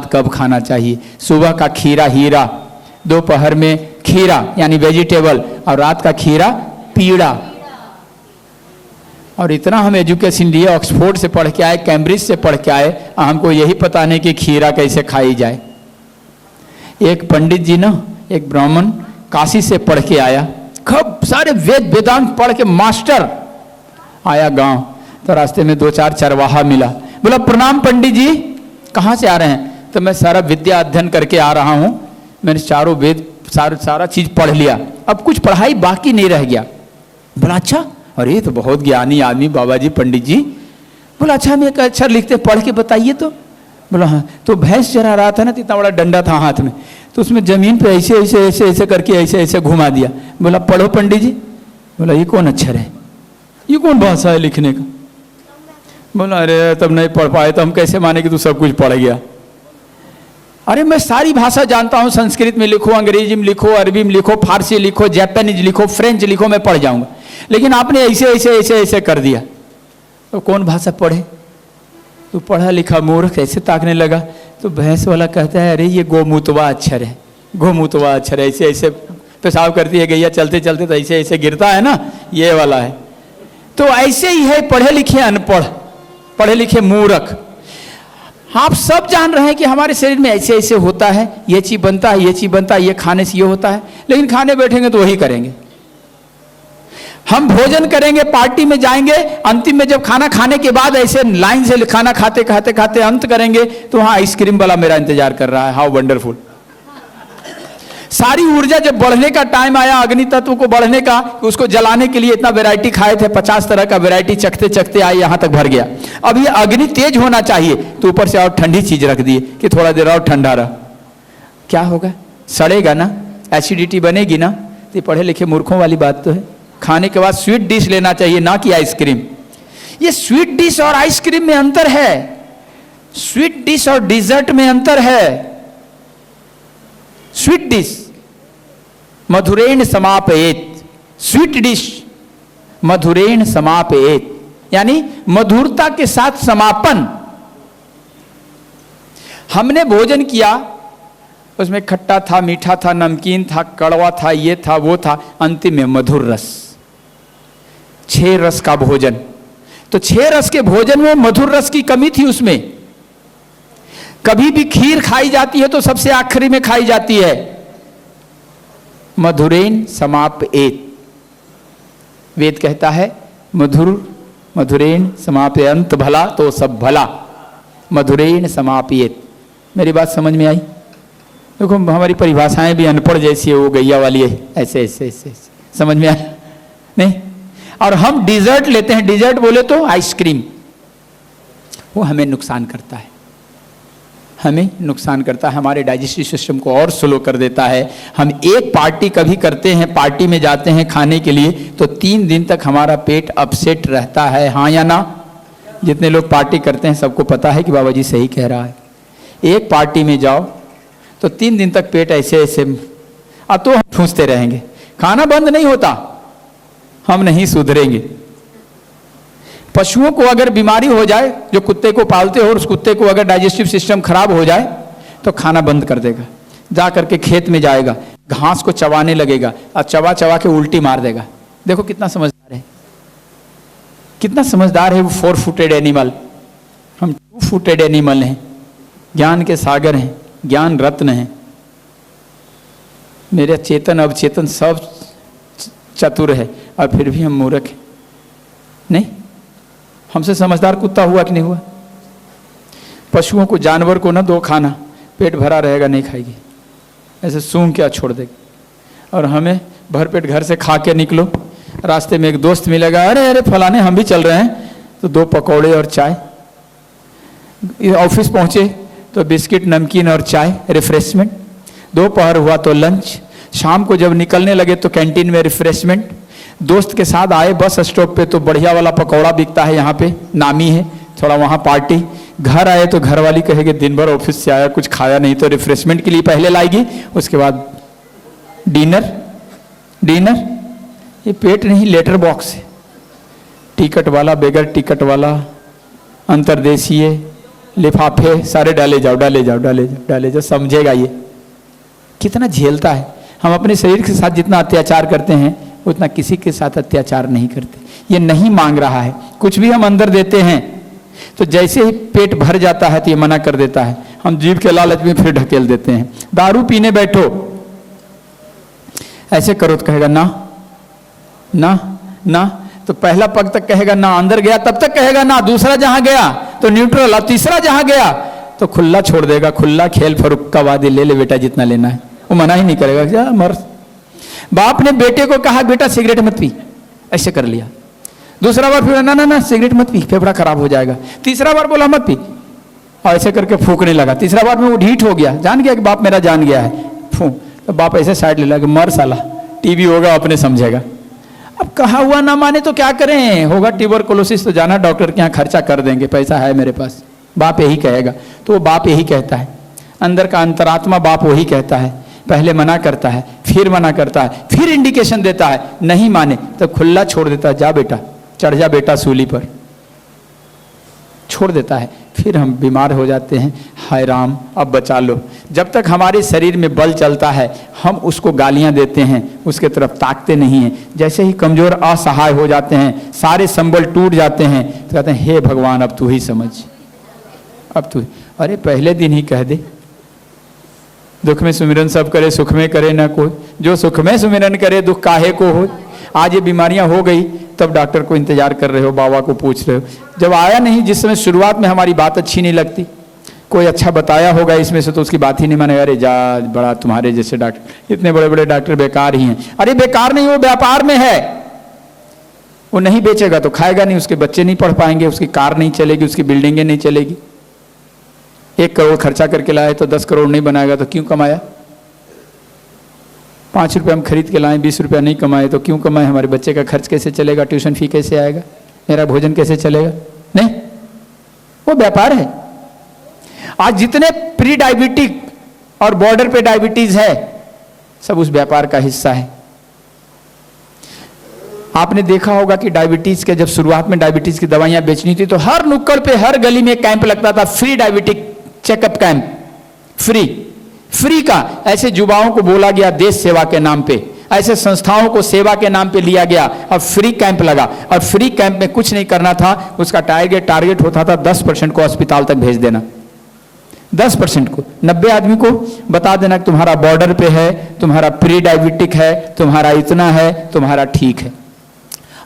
सलाद कब खाना चाहिए, सुबह का खीरा हीरा, दोपहर में खीरा यानी वेजिटेबल, और रात का खीरा पीड़ा। और इतना हम एजुकेशन लिए, ऑक्सफोर्ड से पढ़ के आए, कैम्ब्रिज से पढ़ के आए, हमको यही पता नहीं कि खीरा कैसे खाई जाए। एक पंडित जी ना, एक ब्राह्मण काशी से पढ़ के आया, खूब सारे वेद वेदांत पढ़ के मास्टर, आया गांव तो रास्ते में 2-4 चरवाहा मिला। बोला प्रणाम पंडित जी, कहाँ से आ रहे हैं? तो मैं सारा विद्या अध्ययन करके आ रहा हूँ, मैंने चारों वेद सारा चीज पढ़ लिया, अब कुछ पढ़ाई बाकी नहीं रह गया। बोला अच्छा, अरे ये तो बहुत ज्ञानी आदमी बाबा जी पंडित जी। बोला अच्छा, मैं एक अक्षर लिखते पढ़ के बताइए तो। बोला हाँ। तो भैंस चरा रहा था ना, तो इतना बड़ा डंडा था हाथ में, तो उसमें जमीन पे ऐसे ऐसे ऐसे ऐसे करके ऐसे ऐसे घुमा दिया। बोला पढ़ो पंडित जी। बोला ये कौन अक्षर है, ये कौन भाषा है लिखने का? बोला अरे तब नहीं पढ़ पाए तो हम कैसे माने कि तू सब कुछ पढ़ गया? अरे मैं सारी भाषा जानता हूँ, संस्कृत में लिखो, अंग्रेजी में लिखो, अरबी में लिखो, फारसी लिखो, जापानीज लिखो, फ्रेंच लिखो, मैं पढ़ जाऊंगा, लेकिन आपने ऐसे ऐसे ऐसे ऐसे कर दिया, तो कौन भाषा पढ़े? तो पढ़ा लिखा मूर्ख ऐसे ताकने लगा। तो भैंस वाला कहता है अरे ये गोमूतवा अक्षर है, गोमूतवा अक्षर है, ऐसे ऐसे पेशाब करती है गैया, चलते चलते तो ऐसे ऐसे गिरता है ना, ये वाला है। तो ऐसे ही है पढ़े लिखे अनपढ़, पढ़े लिखे मूर्ख। आप सब जान रहे हैं कि हमारे शरीर में ऐसे ऐसे होता है, ये चीज बनता है, ये चीज बनता है, ये खाने से ये होता है, लेकिन खाने बैठेंगे तो वही करेंगे। हम भोजन करेंगे, पार्टी में जाएंगे, अंतिम में जब खाना खाने के बाद ऐसे लाइन से खाना खाते खाते खाते अंत करेंगे तो हाँ आइसक्रीम वाला मेरा इंतजार कर रहा है, हाउ वंडरफुल। सारी ऊर्जा जब बढ़ने का टाइम आया, अग्नि तत्व को बढ़ने का, उसको जलाने के लिए इतना वैरायटी खाए थे, 50 तरह का वैरायटी चखते चखते आए यहाँ तक भर गया। अब ये अग्नि तेज होना चाहिए तो ऊपर से और ठंडी चीज रख दिए कि थोड़ा देर और ठंडा रहा, क्या होगा? सड़ेगा ना, एसिडिटी बनेगी ना। तो पढ़े लिखे मूर्खों वाली बात तो है। खाने के बाद स्वीट डिश लेना चाहिए, ना कि आइसक्रीम। ये स्वीट डिश और आइसक्रीम में अंतर है, स्वीट डिश और डिजर्ट में अंतर है। स्वीट डिश मधुरेण समापयेत, स्वीट डिश मधुरेण समापयेत, यानी मधुरता के साथ समापन। हमने भोजन किया, उसमें खट्टा था, मीठा था, नमकीन था, कड़वा था, ये था, वो था, अंतिम में मधुर रस। 6 रस का भोजन, तो 6 रस के भोजन में मधुर रस की कमी थी उसमें। कभी भी खीर खाई जाती है तो सबसे आखिरी में खाई जाती है। मधुरेण समापयेत, वेद कहता है मधुरेण समापयंत भला तो सब भला, मधुरेण समापयेत। मेरी बात समझ में आई? देखो हमारी परिभाषाएं भी अनपढ़ जैसी है, वो गैया वाली है, ऐसे ऐसे ऐसे, ऐसे। समझ में आया नहीं? और हम डिजर्ट लेते हैं, डिजर्ट बोले तो आइसक्रीम, वो हमें नुकसान करता है, हमें नुकसान करता है, हमारे डाइजेस्टिव सिस्टम को और स्लो कर देता है। हम एक पार्टी कभी करते हैं, पार्टी में जाते हैं खाने के लिए, तो 3 दिन तक हमारा पेट अपसेट रहता है, हाँ या ना? जितने लोग पार्टी करते हैं सबको पता है कि बाबा जी सही कह रहा है। एक पार्टी में जाओ तो 3 दिन तक पेट ऐसे ऐसे, अब तो हम ठूंसते रहेंगे, खाना बंद नहीं होता, हम नहीं सुधरेंगे। पशुओं को अगर बीमारी हो जाए, जो कुत्ते को पालते हो, उस कुत्ते को अगर डाइजेस्टिव सिस्टम खराब हो जाए तो खाना बंद कर देगा, जा करके खेत में जाएगा, घास को चबाने लगेगा और चबा चबा के उल्टी मार देगा। देखो कितना समझदार है, कितना समझदार है वो 4 फुटेड एनिमल। हम 2 फुटेड एनिमल हैं, ज्ञान के सागर हैं, ज्ञान रत्न हैं। मेरे चेतन अवचेतन सब चतुर है और फिर भी हम मूर्ख हैं। नहीं, हमसे समझदार कुत्ता हुआ कि नहीं हुआ? पशुओं को, जानवर को ना दो खाना, पेट भरा रहेगा, नहीं खाएगी, ऐसे सूंघ के छोड़ देगी। और हमें भरपेट घर से खा के निकलो, रास्ते में एक दोस्त मिलेगा, अरे अरे फलाने हम भी चल रहे हैं, तो 2 पकौड़े और चाय। ऑफिस पहुंचे तो बिस्किट, नमकीन और चाय, रिफ्रेशमेंट। दोपहर हुआ तो लंच, शाम को जब निकलने लगे तो कैंटीन में रिफ्रेशमेंट। दोस्त के साथ आए बस स्टॉप पे तो बढ़िया वाला पकौड़ा बिकता है, यहाँ पे नामी है, थोड़ा वहाँ पार्टी। घर आए तो घर वाली कहेगी दिन भर ऑफिस से आया, कुछ खाया नहीं, तो रिफ्रेशमेंट के लिए पहले लाएगी, उसके बाद डिनर। डिनर ये पेट नहीं, लेटर बॉक्स है, टिकट वाला, बगैर टिकट वाला, अंतरदेशीय, लिफाफे सारे डाले जाओ, डाले जाओ, डाले जाओ, डाले जाओ। समझेगा ये कितना झेलता है। हम अपने शरीर के साथ जितना अत्याचार करते हैं उतना किसी के साथ अत्याचार नहीं करते। ये नहीं मांग रहा है, कुछ भी हम अंदर देते हैं तो जैसे ही पेट भर जाता है तो ये मना कर देता है, हम जीभ के लालच में फिर ढकेल देते हैं। दारू पीने बैठो, ऐसे करो तो कहेगा ना ना ना, तो पहला पग तक कहेगा ना, अंदर गया तब तक कहेगा ना, दूसरा जहां गया तो न्यूट्रल, और तीसरा जहां गया तो खुला छोड़ देगा। खुला खेल फरुक्का वादी, ले ले बेटा जितना लेना है, वो मना ही नहीं करेगा। जा मर। बाप ने बेटे को कहा बेटा सिगरेट मत पी, ऐसे कर लिया। दूसरा बार फिर ना ना ना सिगरेट मत पी, फेफड़ा खराब हो जाएगा। तीसरा बार बोला मत पी, और ऐसे करके फूकने लगा। तीसरा बार में वो ढीठ हो गया, जान गया कि बाप मेरा जान गया है, फूक। तो बाप ऐसे साइड ले लगा, मर साला, टीबी होगा अपने समझेगा। अब कहा हुआ ना माने तो क्या करें, होगा ट्यूबरकुलोसिस तो जाना डॉक्टर के यहाँ, खर्चा कर देंगे, पैसा है मेरे पास, बाप यही कहेगा। तो वो बाप यही कहता है, अंदर का अंतरात्मा बाप वही कहता है। पहले मना करता है, फिर मना करता है, फिर इंडिकेशन देता है, नहीं माने तो खुला छोड़ देता है, जा बेटा, चढ़ जा बेटा सूली पर, छोड़ देता है। फिर हम बीमार हो जाते हैं, हाय राम अब बचा लो। जब तक हमारे शरीर में बल चलता है हम उसको गालियां देते हैं, उसके तरफ ताकते नहीं हैं। जैसे ही कमजोर असहाय हो जाते हैं, सारे संबल टूट जाते हैं, तो कहते हैं हे भगवान अब तू ही समझ, अब तू। अरे पहले दिन ही कह दे, दुख में सुमिरन सब करे, सुख में करे ना कोई, जो सुख में सुमिरन करे दुख काहे को हो। आज ये बीमारियां हो गई तब डॉक्टर को इंतजार कर रहे हो, बाबा को पूछ रहे हो। जब आया नहीं, जिस समय शुरुआत में हमारी बात अच्छी नहीं लगती, कोई अच्छा बताया होगा इसमें से तो उसकी बात ही नहीं माने, अरे जा बड़ा तुम्हारे जैसे डॉक्टर, इतने बड़े बड़े डॉक्टर बेकार ही हैं। अरे बेकार नहीं, वो व्यापार में है, वो नहीं बेचेगा तो खाएगा नहीं, उसके बच्चे नहीं पढ़ पाएंगे, उसकी कार नहीं चलेगी, उसकी बिल्डिंगें नहीं चलेगी। 1 करोड़ खर्चा करके लाए तो 10 करोड़ नहीं बनाएगा तो क्यों कमाया। 5 रुपये हम खरीद के लाएं, 20 रुपया नहीं कमाए तो क्यों कमाए। हमारे बच्चे का खर्च कैसे चलेगा, ट्यूशन फी कैसे आएगा, मेरा भोजन कैसे चलेगा। नहीं, वो व्यापार है। आज जितने प्री डायबिटिक और बॉर्डर पे डायबिटीज है सब उस व्यापार का हिस्सा है। आपने देखा होगा कि डायबिटीज के जब शुरुआत में डायबिटीज की दवाइयां बेचनी थी तो हर नुक्कड़ पे हर गली में कैंप लगता था, free diabetic checkup camp, free का। ऐसे युवाओं को बोला गया देश सेवा के नाम पे, ऐसे संस्थाओं को सेवा के नाम पे लिया गया और फ्री कैंप लगा। और फ्री कैंप में कुछ नहीं करना था, उसका टारगेट होता था 10% को अस्पताल तक भेज देना। 10% को, 90 आदमी को बता देना कि तुम्हारा बॉर्डर पे है, तुम्हारा प्री डायबिटिक है, तुम्हारा इतना है, तुम्हारा ठीक है।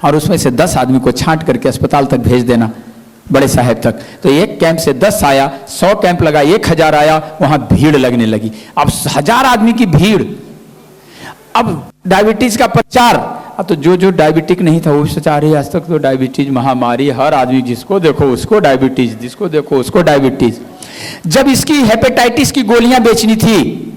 और उसमें से 10 आदमी को छांट करके अस्पताल तक भेज देना, बड़े साहब तक। तो एक कैंप से 10 आया, 100 कैंप लगा, 1000 आया, वहां भीड़ लगने लगी। अब 1000 आदमी की भीड़। अब डायबिटीज का प्रचार, अब तो जो डायबिटिक नहीं था वो सोचा रही, आज तक तो डायबिटीज महामारी, हर आदमी जिसको देखो उसको डायबिटीज, जिसको देखो उसको डायबिटीज। जब इसकी हेपेटाइटिस की गोलियां बेचनी थी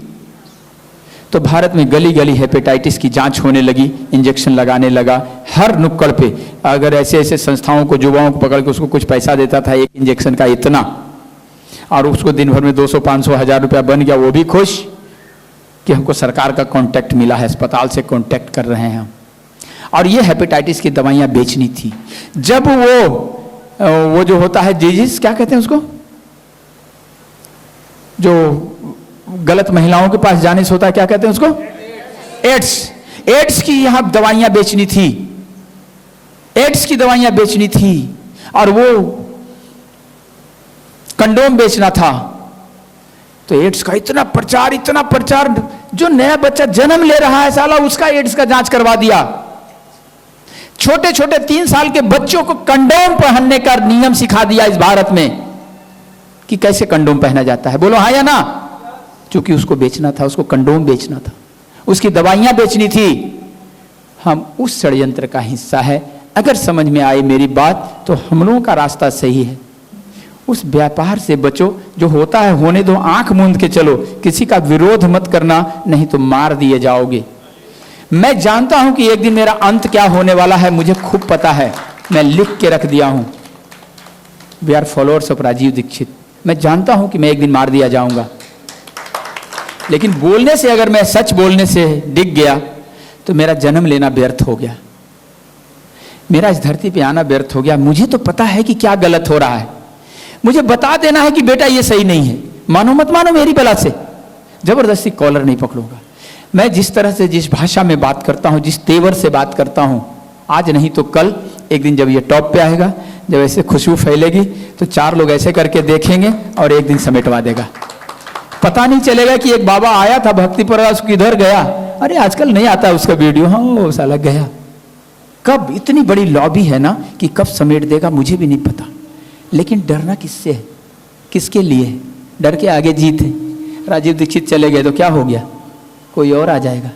तो भारत में गली गली हेपेटाइटिस की जांच होने लगी, इंजेक्शन लगाने लगा हर नुक्कड़ पे। अगर ऐसे ऐसे संस्थाओं को, युवाओं को पकड़ के उसको कुछ पैसा देता था, एक इंजेक्शन का इतना, और उसको दिन भर में 200, 500, 1000 रुपया बन गया, वो भी खुश कि हमको सरकार का कांटेक्ट मिला है, अस्पताल से कांटेक्ट कर रहे हैं हम। और ये हेपेटाइटिस की दवाइयां बेचनी थी। जब वो जो होता है डिजीज, क्या कहते हैं उसको, जो गलत महिलाओं के पास जाने से होता है, क्या कहते हैं उसको, एड्स की यहां दवाइयां बेचनी थी, एड्स की दवाइयां बेचनी थी, और वो कंडोम बेचना था। तो एड्स का इतना प्रचार, जो नया बच्चा जन्म ले रहा है साला उसका एड्स का जांच करवा दिया। छोटे छोटे 3 साल के बच्चों को कंडोम पहनने का नियम सिखा दिया इस भारत में कि कैसे कंडोम पहना जाता है। बोलो हाँ या ना। क्योंकि उसको बेचना था, उसको कंडोम बेचना था, उसकी दवाइयां बेचनी थी। हम उस षड्यंत्र का हिस्सा है। अगर समझ में आए मेरी बात तो हम लोगों का रास्ता सही है। उस व्यापार से बचो, जो होता है होने दो, आंख मूंद के चलो, किसी का विरोध मत करना, नहीं तो मार दिए जाओगे। मैं जानता हूं कि एक दिन मेरा अंत क्या होने वाला है, मुझे खूब पता है, मैं लिख के रख दिया हूं। We are followers of Rajiv Dixit. मैं जानता हूं कि मैं एक दिन मार दिया जाऊंगा, लेकिन बोलने से, अगर मैं सच बोलने से डिग गया तो मेरा जन्म लेना व्यर्थ हो गया, मेरा इस धरती पे आना व्यर्थ हो गया। मुझे तो पता है कि क्या गलत हो रहा है, मुझे बता देना है कि बेटा ये सही नहीं है, मानो मत मानो मेरी बला से, जबरदस्ती कॉलर नहीं पकड़ूंगा। मैं जिस तरह से, जिस भाषा में बात करता हूं, जिस तेवर से बात करता हूं, आज नहीं तो कल एक दिन जब ये टॉप पे आएगा, जब ऐसे खुशबू फैलेगी तो 4 लोग ऐसे करके देखेंगे और एक दिन समेटवा देगा। पता नहीं चलेगा कि एक बाबा आया था भक्ति प्रकाश, किधर गया, अरे आजकल नहीं आता उसका वीडियो, हाँ वो साला गया। कब, इतनी बड़ी लॉबी है ना कि कब समेट देगा मुझे भी नहीं पता। लेकिन डरना किससे है, किसके लिए है? डर के आगे जीत है। राजीव दीक्षित चले गए तो क्या हो गया, कोई और आ जाएगा।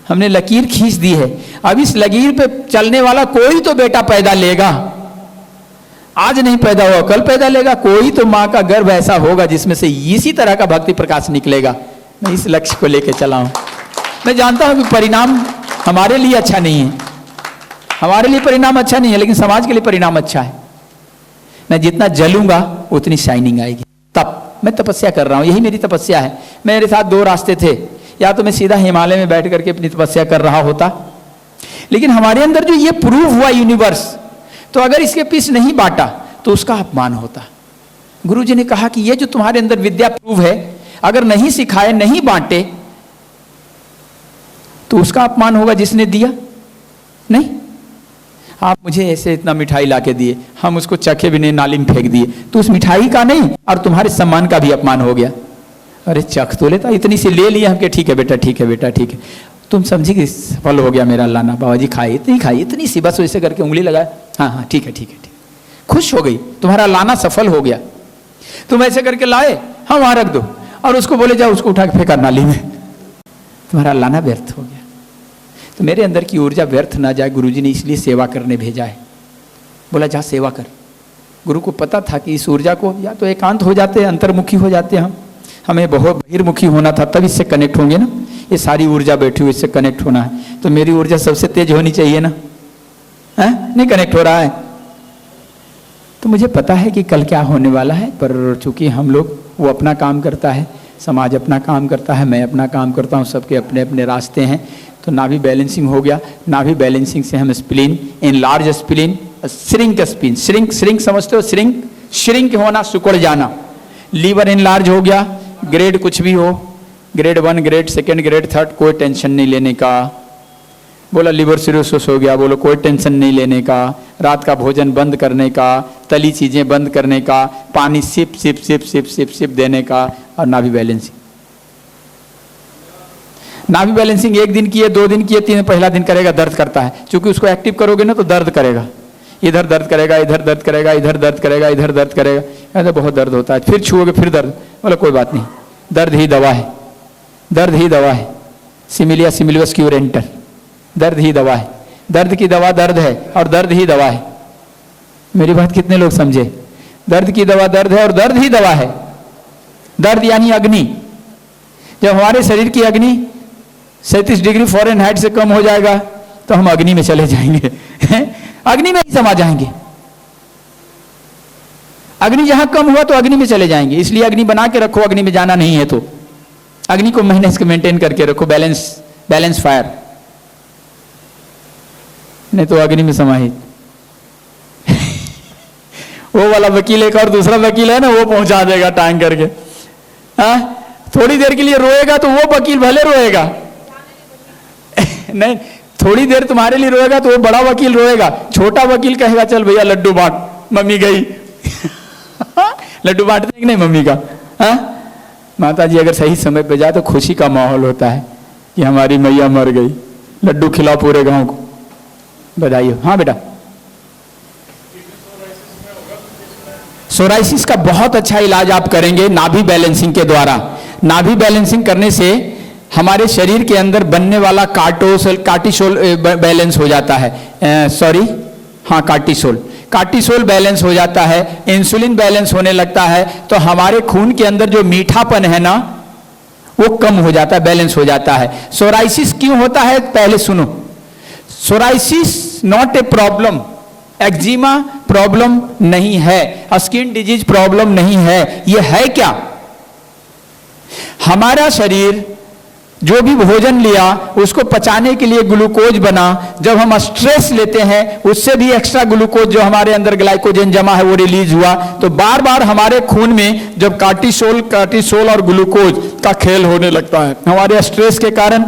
हमने लकीर खींच दी है, अब इस लकीर पे चलने वाला कोई तो बेटा पैदा लेगा। आज नहीं पैदा हुआ कल पैदा लेगा, कोई तो माँ का गर्भ ऐसा होगा जिसमें से इसी तरह का भक्ति प्रकाश निकलेगा। मैं इस लक्ष्य को लेकर चला हूं। मैं जानता हूं कि परिणाम हमारे लिए अच्छा नहीं है, हमारे लिए परिणाम अच्छा नहीं है, लेकिन समाज के लिए परिणाम अच्छा है। मैं जितना जलूंगा उतनी शाइनिंग आएगी। तब मैं तपस्या कर रहा हूं, यही मेरी तपस्या है। मेरे साथ 2 रास्ते थे, या तो मैं सीधा हिमालय में बैठ करके अपनी तपस्या कर रहा होता, लेकिन हमारे अंदर जो ये प्रूव हुआ यूनिवर्स, तो अगर इसके पीस नहीं बांटा तो उसका अपमान होता। गुरु जी ने कहा कि ये जो तुम्हारे अंदर विद्या प्रूव है, अगर नहीं सिखाए, नहीं बांटे, तो उसका अपमान होगा जिसने दिया। नहीं, आप मुझे ऐसे इतना मिठाई लाके दिए, हम उसको चखे भी नहीं, नाली में फेंक दिए, तो उस मिठाई का नहीं और तुम्हारे सम्मान का भी अपमान हो गया। अरे चख तो लेता, इतनी सी ले लिया हमके, ठीक है बेटा, ठीक है बेटा, ठीक है। तुम समझी कि सफल हो गया मेरा लाना, बाबा जी खाई, इतनी खाई, इतनी सी, बस वैसे करके उंगली लगाया, हाँ हाँ ठीक है ठीक है ठीक, खुश हो गई, तुम्हारा लाना सफल हो गया। तुम ऐसे करके लाए, हाँ वहां रख दो, और उसको बोले जाओ उसको उठा के फेंका नाली में, तुम्हारा लाना व्यर्थ हो गया। तो मेरे अंदर की ऊर्जा व्यर्थ ना जाए, गुरुजी ने इसलिए सेवा करने भेजा है। बोला जा सेवा कर। गुरु को पता था कि इस ऊर्जा को या तो एकांत हो जाते, अंतर्मुखी हो जाते हम, हमें बहुत बहिर्मुखी होना था, तब इससे कनेक्ट होंगे ना। ये सारी ऊर्जा बैठी हुई, इससे कनेक्ट होना है, तो मेरी ऊर्जा सबसे तेज होनी चाहिए ना, है? नहीं कनेक्ट हो रहा है। तो मुझे पता है कि कल क्या होने वाला है, पर चूंकि हम लोग, वो अपना काम करता है, समाज अपना काम करता है, मैं अपना काम करता हूँ, सबके अपने अपने रास्ते हैं। तो नाभि बैलेंसिंग हो गया, नाभि बैलेंसिंग से हम spleen, enlarge spleen, shrink spleen, shrink समझते हो, श्रिंक होना, सिकुड़ जाना। लीवर इनलार्ज हो गया, ग्रेड कुछ भी हो, ग्रेड 1, ग्रेड 2, ग्रेड 3, कोई टेंशन नहीं लेने का। बोला लीवर सिरोसिस हो गया, बोलो कोई टेंशन नहीं लेने का, रात का भोजन बंद करने का, तली चीजें बंद करने का, पानी sip sip sip sip sip sip देने का, और नाभि बैलेंसिंग। नाभि बैलेंसिंग 1 दिन किए, 2 दिन किए, 3, पहला दिन करेगा, दर्द करता है, क्योंकि उसको एक्टिव करोगे ना तो दर्द करेगा, इधर दर्द करेगा, इधर दर्द करेगा, इधर दर्द करेगा, इधर दर्द करेगा, ऐसा बहुत दर्द होता है। फिर छुओगे फिर दर्द, बोला कोई बात नहीं, दर्द ही दवा है, दर्द ही दवा है, सिमिलिया सिमिलियस क्यूरेंटर, दर्द ही दवा है, दर्द की दवा दर्द है और दर्द ही दवा है। मेरी बात कितने लोग समझे? दर्द की दवा दर्द है और दर्द ही दवा है। दर्द यानी अग्नि, जब हमारे शरीर की अग्नि 37 डिग्री फ़ारेनहाइट से कम हो जाएगा तो हम अग्नि में चले जाएंगे अग्नि में ही समा जाएंगे। अग्नि जहां कम हुआ तो अग्नि में चले जाएंगे, इसलिए अग्नि बना के रखो, अग्नि में जाना नहीं है तो अग्नि को महीने से मेंटेन करके रखो, बैलेंस फायर, नहीं तो अग्नि में समाहित वो वाला वकील एक और दूसरा वकील है ना, वो पहुंचा देगा टांग करके। हाँ, थोड़ी देर के लिए रोएगा तो वो वकील भले रोएगा नहीं, थोड़ी देर तुम्हारे लिए रोएगा तो वो बड़ा वकील रोएगा, छोटा वकील कहेगा चल भैया लड्डू बांट, मम्मी गई लड्डू बांटते नहीं मम्मी का। हाँ, माता जी अगर सही समय पे जाए तो खुशी का माहौल होता है कि हमारी मैया मर गई, लड्डू खिलाओ पूरे गांव को, बधाई हो। हाँ बेटा, सोराइसिस का बहुत अच्छा इलाज आप करेंगे नाभि बैलेंसिंग के द्वारा। नाभि बैलेंसिंग करने से हमारे शरीर के अंदर बनने वाला कार्टिसोल बैलेंस हो जाता है, कार्टिसोल बैलेंस हो जाता है, इंसुलिन बैलेंस होने लगता है, तो हमारे खून के अंदर जो मीठापन है ना वो कम हो जाता है, बैलेंस हो जाता है। सोराइसिस क्यों होता है पहले सुनो। Psoriasis not a problem, eczema problem नहीं है, स्किन डिजीज प्रॉब्लम नहीं है, ये है क्या? हमारा शरीर जो भी भोजन लिया उसको पचाने के लिए ग्लूकोज बना। जब हम स्ट्रेस लेते हैं उससे भी एक्स्ट्रा ग्लूकोज जो हमारे अंदर ग्लाइकोजन जमा है वो रिलीज हुआ। तो बार बार हमारे खून में जब कार्टिसोल और ग्लूकोज का खेल होने लगता है, हमारे स्ट्रेस के कारण,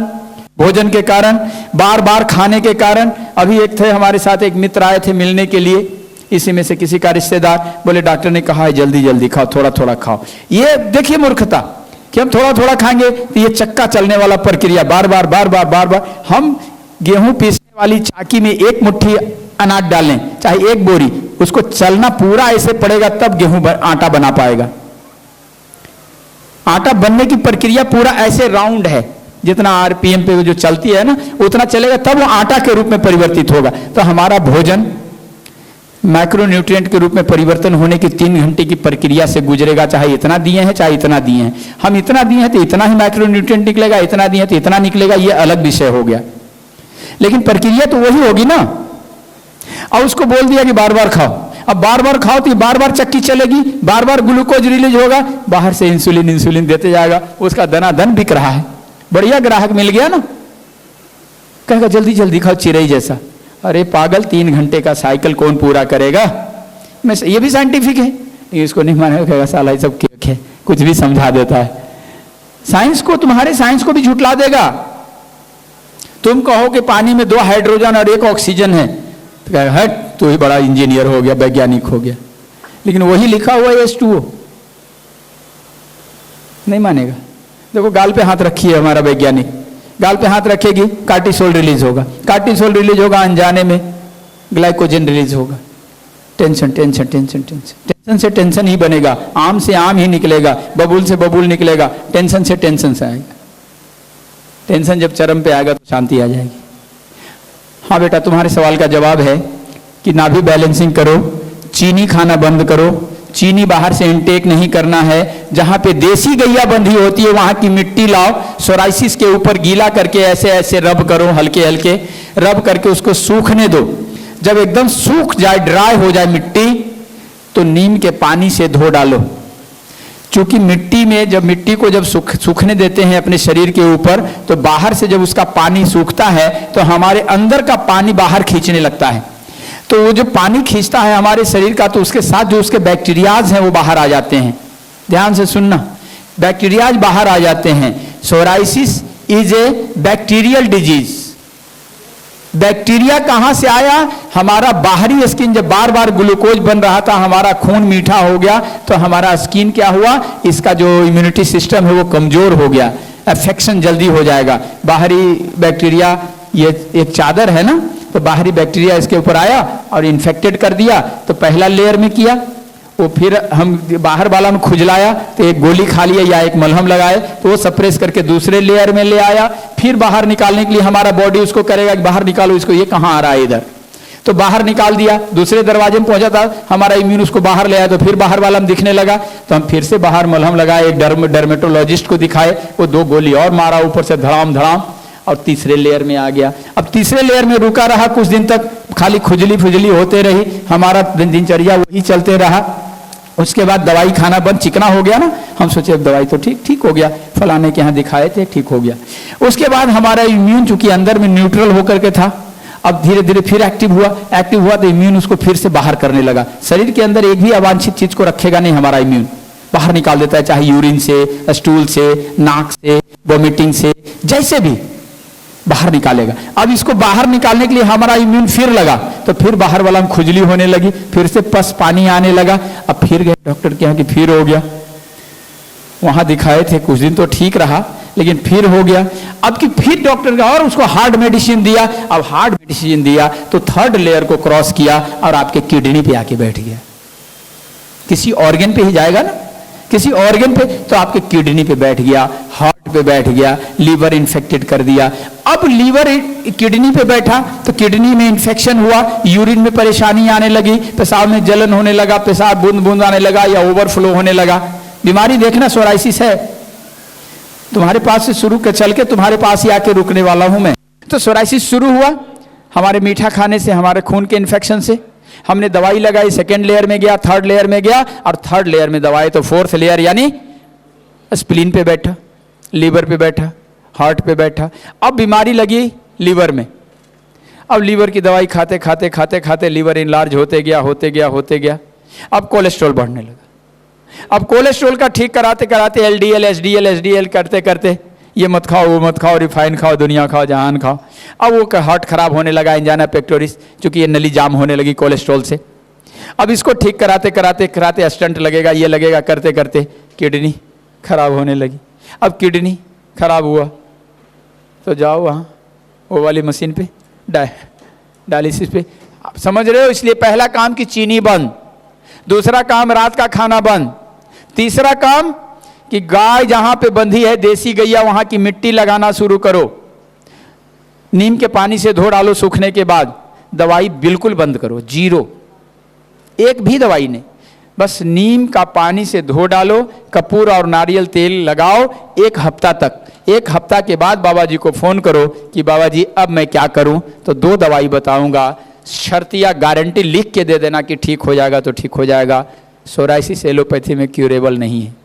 भोजन के कारण, बार बार खाने के कारण। अभी एक थे हमारे साथ, एक मित्र आए थे मिलने के लिए, इसी में से किसी का रिश्तेदार, बोले डॉक्टर ने कहा है जल्दी जल्दी खाओ, थोड़ा थोड़ा खाओ। ये देखिए मूर्खता कि हम थोड़ा थोड़ा खाएंगे तो ये चक्का चलने वाला प्रक्रिया, बार बार बार बार बार बार। हम गेहूं पीसने वाली चाकी में एक मुट्ठी अनाज डालें, चाहे एक बोरी, उसको चलना पूरा ऐसे पड़ेगा तब गेहूं आटा बना पाएगा। आटा बनने की प्रक्रिया पूरा ऐसे राउंड है, जितना आरपीएम पे जो चलती है ना उतना चलेगा तब वो आटा के रूप में परिवर्तित होगा। तो हमारा भोजन माइक्रोन्यूट्रिएंट के रूप में परिवर्तन होने की 3 घंटे की प्रक्रिया से गुजरेगा, चाहे इतना दिए हैं चाहे इतना दिए हैं। हम इतना दिए हैं तो इतना ही माइक्रोन्यूट्रिएंट निकलेगा, इतना दिए हैं तो इतना निकलेगा, ये अलग विषय हो गया। लेकिन प्रक्रिया तो वही होगी ना। और उसको बोल दिया कि बार बार खाओ, अब बार बार खाओ तो बार बार चक्की चलेगी, बार बार ग्लूकोज रिलीज होगा, बाहर से इंसुलिन देते जाएगा, उसका दनादन बिक रहा है। बढ़िया ग्राहक मिल गया ना, कहेगा जल्दी जल्दी खाओ चिरई जैसा। अरे पागल, 3 घंटे का साइकिल कौन पूरा करेगा? मैं ये भी साइंटिफिक है, इसको नहीं मानेगा, कहेगा साला ये सब केक है, कुछ भी समझा देता है। साइंस को, तुम्हारे साइंस को भी झुठला देगा। तुम कहो कि पानी में 2 हाइड्रोजन और 1 ऑक्सीजन है, तो कहेगा हट तू ही बड़ा इंजीनियर हो गया, वैज्ञानिक हो गया। लेकिन वही लिखा हुआ है H2O, नहीं मानेगा। देखो गाल पे हाथ रखिए, हमारा वैज्ञानिक गाल पे हाथ रखेगी, कार्टिसोल रिलीज होगा, कार्टिसोल रिलीज होगा, अनजाने में ग्लाइकोजन रिलीज होगा। Tension tension tension tension, tension से टेंशन ही बनेगा, आम से आम ही निकलेगा, बबूल से बबूल निकलेगा, टेंशन से आएगा। टेंशन जब चरम पे आएगा तो शांति आ जाएगी। हाँ बेटा, तुम्हारे सवाल का जवाब है कि नाभि बैलेंसिंग करो, चीनी खाना बंद करो, चीनी बाहर से इनटेक नहीं करना है। जहां पे देसी गैया बंधी होती है वहां की मिट्टी लाओ, सोराइसिस के ऊपर गीला करके ऐसे ऐसे रब करो, हल्के हल्के रब करके उसको सूखने दो। जब एकदम सूख जाए, ड्राई हो जाए मिट्टी, तो नीम के पानी से धो डालो। क्योंकि मिट्टी में जब मिट्टी को जब सूखने देते हैं अपने शरीर के ऊपर, तो बाहर से जब उसका पानी सूखता है तो हमारे अंदर का पानी बाहर खींचने लगता है। तो वो जो पानी खींचता है हमारे शरीर का, तो उसके साथ जो उसके बैक्टीरियाज हैं वो बाहर आ जाते हैं। ध्यान से सुनना, बैक्टीरियाज बाहर आ जाते हैं। Psoriasis is a bacterial disease. Bacteria कहां से आया? हमारा बाहरी स्किन जब बार बार ग्लूकोज बन रहा था, हमारा खून मीठा हो गया, तो हमारा स्किन क्या हुआ, इसका जो इम्यूनिटी सिस्टम है वो कमजोर हो गया, अफेक्शन जल्दी हो जाएगा। बाहरी बैक्टीरिया, ये एक चादर है ना, तो बाहरी बैक्टीरिया इसके ऊपर आया और इन्फेक्टेड कर दिया। तो पहला लेयर में किया वो, फिर हम बाहर वाला में खुजलाया तो एक गोली खा लिया या एक मलहम लगाए, तो वो सप्रेस करके दूसरे लेयर में ले आया। फिर बाहर निकालने के लिए हमारा बॉडी उसको करेगा कि बाहर निकालो इसको, ये कहाँ आ रहा है इधर, तो बाहर निकाल दिया। दूसरे दरवाजे में पहुंचा था, हमारा इम्यून उसको बाहर ले आया, तो फिर बाहर वाला में दिखने लगा, तो हम फिर से बाहर मलहम लगाए, एक डर्मेटोलॉजिस्ट को दिखाए, वो 2 गोली और मारा ऊपर से धड़ाम धड़ाम, और तीसरे लेयर में आ गया। अब तीसरे लेयर में रुका रहा कुछ दिन तक, खाली खुजली फुजली होते रही, हमारा दिनचर्या वही चलते रहा। उसके बाद दवाई खाना बंद, चिकना हो गया ना, हम सोचे अब दवाई तो ठीक हो गया, फलाने के यहाँ दिखाए थे ठीक हो गया। उसके बाद हमारा इम्यून चूंकि अंदर में न्यूट्रल होकर के था, अब धीरे धीरे फिर एक्टिव हुआ तो इम्यून उसको फिर से बाहर करने लगा। शरीर के अंदर एक भी अवांछित चीज को रखेगा नहीं, हमारा इम्यून बाहर निकाल देता है, चाहे यूरिन से, स्टूल से, नाक से, वोमिटिंग से, जैसे भी बाहर निकालेगा। अब इसको बाहर निकालने के लिए हमारा इम्यून फिर लगा, तो फिर बाहर वाला में खुजली होने लगी, फिर से पस पानी आने लगा। अब फिर गए डॉक्टर के यहाँ कि फिर हो गया, वहां दिखाए थे, कुछ दिन तो ठीक रहा, लेकिन फिर हो गया। अब कि फिर डॉक्टर का और उसको हार्ड मेडिसिन दिया। अब हार्ड मेडिसिन दिया तो 3rd लेयर को क्रॉस किया और आपके किडनी पे आके बैठ गया। किसी ऑर्गन पे ही जाएगा ना, किसी ऑर्गन पे, तो आपके किडनी पे बैठ गया, हार्ट पे बैठ गया, लीवर इन्फेक्टेड कर दिया। अब लीवर किडनी पे बैठा तो किडनी में इन्फेक्शन हुआ, यूरिन में परेशानी आने लगी, पेशाब में जलन होने लगा, पेशाब बूंद बूंद आने लगा या ओवरफ्लो होने लगा। बीमारी देखना सोराइसिस है, तुम्हारे पास से शुरू के चल के तुम्हारे पास ही आके रुकने वाला हूं मैं। तो सोराइसिस शुरू हुआ हमारे मीठा खाने से, हमारे खून के इन्फेक्शन से। हमने दवाई लगाई, 2nd लेयर में गया, 3rd लेयर में गया, और 3rd लेयर में दवाई तो 4th लेयर यानी स्प्लीन पे बैठा, लीवर पे बैठा, हार्ट पे बैठा। अब बीमारी लगी लीवर में, अब लीवर की दवाई खाते खाते खाते खाते लीवर इनलार्ज होते गया। अब कोलेस्ट्रॉल बढ़ने लगा। अब कोलेस्ट्रॉल का ठीक कराते कराते एलडीएल एसडीएल करते करते ये मत खाओ वो मत खाओ, रिफाइन खाओ, दुनिया खाओ, जहान खाओ। अब वो हार्ट खराब होने लगा, एंजाइना पेक्टोरिस, चूंकि ये नली जाम होने लगी कोलेस्ट्रॉल से। अब इसको ठीक कराते कराते कराते स्टंट लगेगा, ये लगेगा, करते करते किडनी खराब होने लगी। अब किडनी खराब हुआ तो जाओ वहाँ वो वाली मशीन पे डायलिसिस पे। आप समझ रहे हो? इसलिए पहला काम कि चीनी बंद, दूसरा काम रात का खाना बंद, तीसरा काम कि गाय जहां पे बंधी है देसी गैया वहां की मिट्टी लगाना शुरू करो। नीम के पानी से धो डालो सूखने के बाद। दवाई बिल्कुल बंद करो, जीरो, एक भी दवाई नहीं। बस नीम का पानी से धो डालो, कपूर और नारियल तेल लगाओ 1 हफ्ता तक। 1 हफ्ता के बाद बाबा जी को फोन करो कि बाबा जी अब मैं क्या करूं, तो 2 दवाई बताऊंगा, शर्तिया गारंटी लिख के दे देना कि ठीक हो जाएगा तो ठीक हो जाएगा। सोराइसिस एलोपैथी में क्यूरेबल नहीं है।